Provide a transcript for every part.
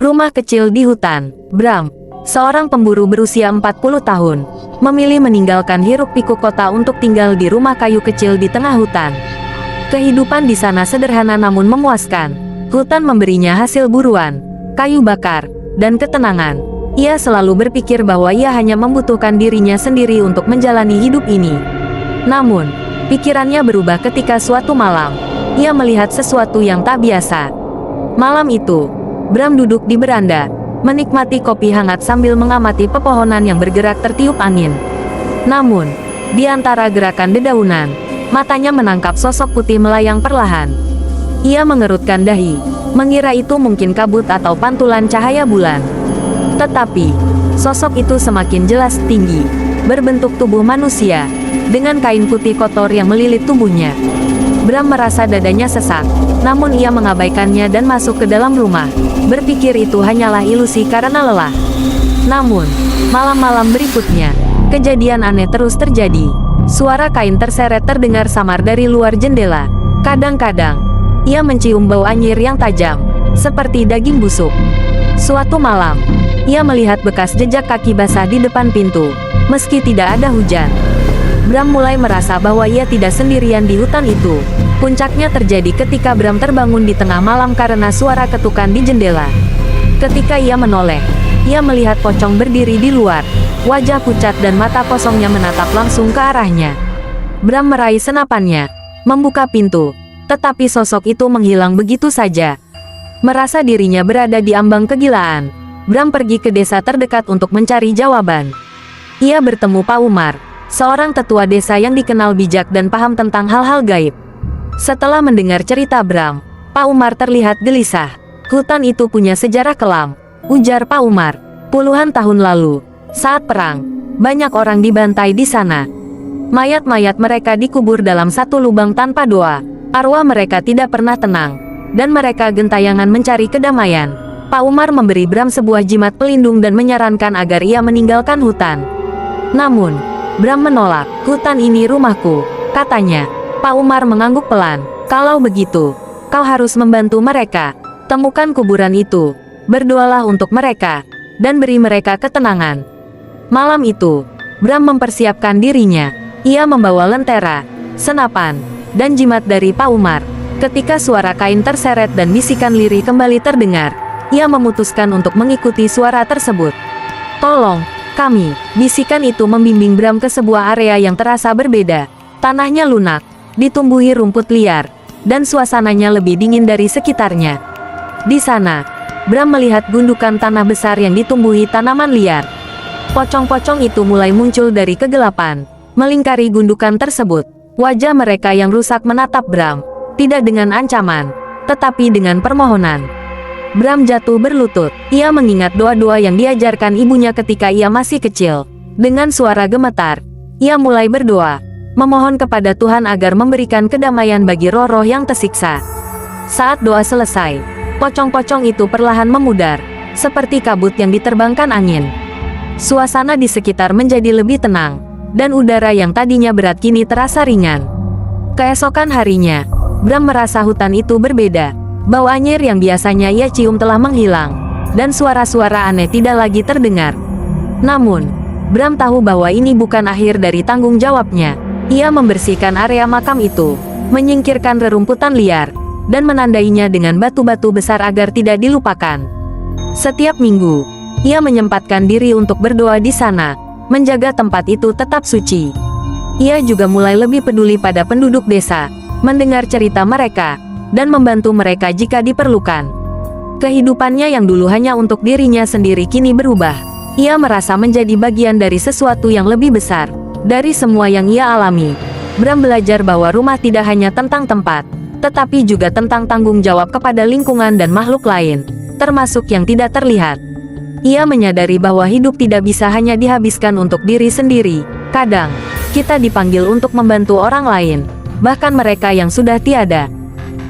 Rumah kecil di hutan. Bram, seorang pemburu berusia 40 tahun, memilih meninggalkan hiruk-pikuk kota untuk tinggal di rumah kayu kecil di tengah hutan. Kehidupan di sana sederhana namun memuaskan. Hutan memberinya hasil buruan, kayu bakar, dan ketenangan. Ia selalu berpikir bahwa ia hanya membutuhkan dirinya sendiri untuk menjalani hidup ini. Namun, pikirannya berubah ketika suatu malam, ia melihat sesuatu yang tak biasa. Malam itu, Bram duduk di beranda, menikmati kopi hangat sambil mengamati pepohonan yang bergerak tertiup angin. Namun, di antara gerakan dedaunan, matanya menangkap sosok putih melayang perlahan. Ia mengerutkan dahi, mengira itu mungkin kabut atau pantulan cahaya bulan. Tetapi, sosok itu semakin jelas tinggi, berbentuk tubuh manusia, dengan kain putih kotor yang melilit tubuhnya. Bram merasa dadanya sesak, namun ia mengabaikannya dan masuk ke dalam rumah, berpikir itu hanyalah ilusi karena lelah. Namun, malam-malam berikutnya, kejadian aneh terus terjadi. Suara kain terseret terdengar samar dari luar jendela. Kadang-kadang, ia mencium bau anyir yang tajam, seperti daging busuk. Suatu malam, ia melihat bekas jejak kaki basah di depan pintu, meski tidak ada hujan. Bram mulai merasa bahwa ia tidak sendirian di hutan itu. Puncaknya terjadi ketika Bram terbangun di tengah malam karena suara ketukan di jendela. Ketika ia menoleh, ia melihat pocong berdiri di luar. Wajah pucat dan mata kosongnya menatap langsung ke arahnya. Bram meraih senapannya, membuka pintu, tetapi sosok itu menghilang begitu saja. Merasa dirinya berada di ambang kegilaan, Bram pergi ke desa terdekat untuk mencari jawaban. Ia bertemu Pak Umar, seorang tetua desa yang dikenal bijak dan paham tentang hal-hal gaib. Setelah mendengar cerita Bram, Pak Umar terlihat gelisah. Hutan itu punya sejarah kelam, ujar Pak Umar. Puluhan tahun lalu, saat perang, banyak orang dibantai di sana. Mayat-mayat mereka dikubur dalam satu lubang tanpa doa. Arwah mereka tidak pernah tenang, dan mereka gentayangan mencari kedamaian. Pak Umar memberi Bram sebuah jimat pelindung dan menyarankan agar ia meninggalkan hutan. Namun, Bram menolak. Hutan ini rumahku, katanya. Pak Umar mengangguk pelan. Kalau begitu, kau harus membantu mereka. Temukan kuburan itu, berdoalah untuk mereka, dan beri mereka ketenangan. Malam itu, Bram mempersiapkan dirinya. Ia membawa lentera, senapan, dan jimat dari Pak Umar. Ketika suara kain terseret dan bisikan lirih kembali terdengar, ia memutuskan untuk mengikuti suara tersebut. Tolong, kami. Bisikan itu membimbing Bram ke sebuah area yang terasa berbeda. Tanahnya lunak, ditumbuhi rumput liar, dan suasananya lebih dingin dari sekitarnya. Di sana, Bram melihat gundukan tanah besar yang ditumbuhi tanaman liar. Pocong-pocong itu mulai muncul dari kegelapan, melingkari gundukan tersebut. Wajah mereka yang rusak menatap Bram, tidak dengan ancaman, tetapi dengan permohonan. Bram jatuh berlutut. Ia mengingat doa-doa yang diajarkan ibunya ketika ia masih kecil. Dengan suara gemetar, ia mulai berdoa, memohon kepada Tuhan agar memberikan kedamaian bagi roh-roh yang tersiksa. Saat doa selesai, pocong-pocong itu perlahan memudar, seperti kabut yang diterbangkan angin. Suasana di sekitar menjadi lebih tenang, dan udara yang tadinya berat kini terasa ringan. Keesokan harinya, Bram merasa hutan itu berbeda. Bau anyir yang biasanya ia cium telah menghilang, dan suara-suara aneh tidak lagi terdengar. Namun, Bram tahu bahwa ini bukan akhir dari tanggung jawabnya. Ia membersihkan area makam itu, menyingkirkan rerumputan liar, dan menandainya dengan batu-batu besar agar tidak dilupakan. Setiap minggu, ia menyempatkan diri untuk berdoa di sana, menjaga tempat itu tetap suci. Ia juga mulai lebih peduli pada penduduk desa, mendengar cerita mereka, dan membantu mereka jika diperlukan. Kehidupannya yang dulu hanya untuk dirinya sendiri kini berubah. Ia merasa menjadi bagian dari sesuatu yang lebih besar. Dari semua yang ia alami, Bram belajar bahwa rumah tidak hanya tentang tempat, tetapi juga tentang tanggung jawab kepada lingkungan dan makhluk lain, termasuk yang tidak terlihat. Ia menyadari bahwa hidup tidak bisa hanya dihabiskan untuk diri sendiri. Kadang, kita dipanggil untuk membantu orang lain, bahkan mereka yang sudah tiada.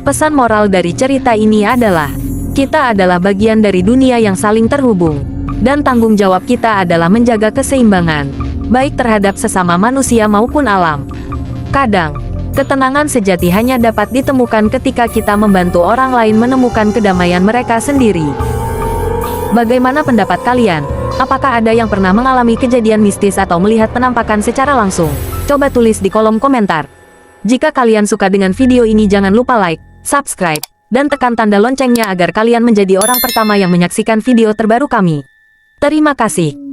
Pesan moral dari cerita ini adalah, kita adalah bagian dari dunia yang saling terhubung, dan tanggung jawab kita adalah menjaga keseimbangan, baik terhadap sesama manusia maupun alam. Kadang, ketenangan sejati hanya dapat ditemukan ketika kita membantu orang lain menemukan kedamaian mereka sendiri. Bagaimana pendapat kalian? Apakah ada yang pernah mengalami kejadian mistis atau melihat penampakan secara langsung? Coba tulis di kolom komentar. Jika kalian suka dengan video ini, jangan lupa like, subscribe, dan tekan tanda loncengnya agar kalian menjadi orang pertama yang menyaksikan video terbaru kami. Terima kasih.